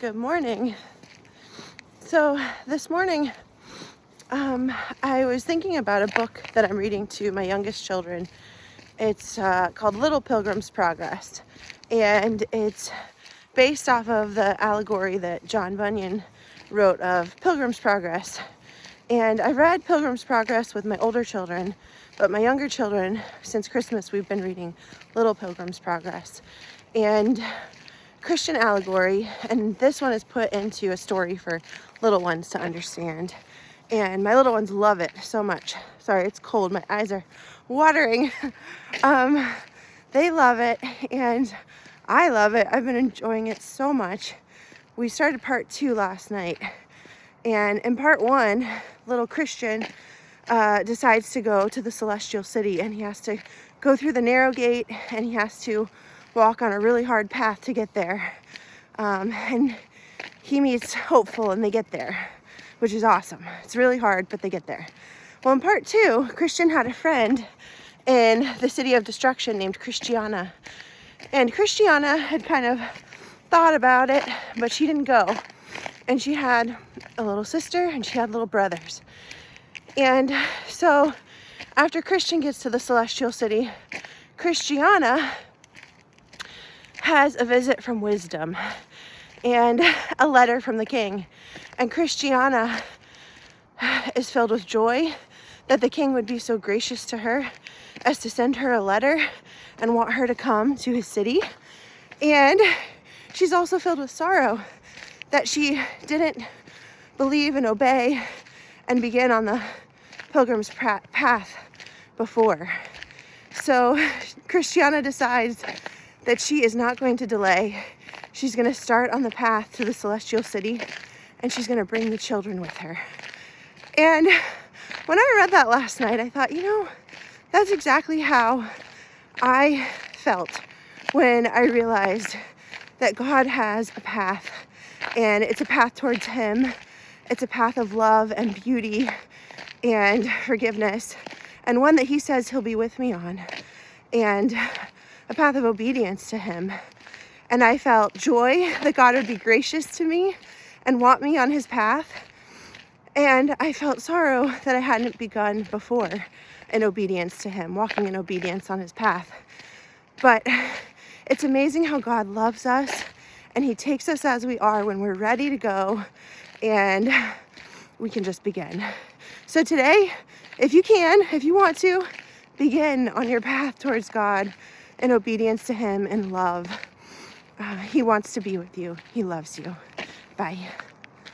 Good morning. So this morning, I was thinking about a book that I'm reading to my youngest children. It's called Little Pilgrim's Progress, and it's based off of the allegory that John Bunyan wrote of Pilgrim's Progress. And I read Pilgrim's Progress with my older children, but my younger children, since Christmas, we've been reading Little Pilgrim's Progress. And Christian allegory, and this one is put into a story for little ones to understand. And my little ones love it so much. Sorry, it's cold. My eyes are watering. They love it, and I love it. I've been enjoying it so much. We started part 2 last night, and in part 1, little Christian decides to go to the celestial city, and he has to go through the narrow gate, and he has to walk on a really hard path to get there. And he meets Hopeful, and they get there, which is awesome. It's really hard, but they get there. Well, in part 2, Christian had a friend in the city of destruction named Christiana. And Christiana had kind of thought about it, but she didn't go. And she had a little sister, and she had little brothers. And so after Christian gets to the celestial city, Christiana has a visit from Wisdom and a letter from the king. And Christiana is filled with joy that the king would be so gracious to her as to send her a letter and want her to come to his city. And she's also filled with sorrow that she didn't believe and obey and begin on the pilgrim's path before. So Christiana decides that she is not going to delay. She's going to start on the path to the celestial city, and she's going to bring the children with her. And when I read that last night, I thought, that's exactly how I felt when I realized that God has a path, and it's a path towards Him. It's a path of love and beauty and forgiveness, and one that He says He'll be with me on, and a path of obedience to Him. And I felt joy that God would be gracious to me and want me on His path. And I felt sorrow that I hadn't begun before in obedience to Him, walking in obedience on His path. But it's amazing how God loves us, and He takes us as we are when we're ready to go, and we can just begin. So today, if you want to, begin on your path towards God in obedience to Him and love. He wants to be with you. He loves you. Bye.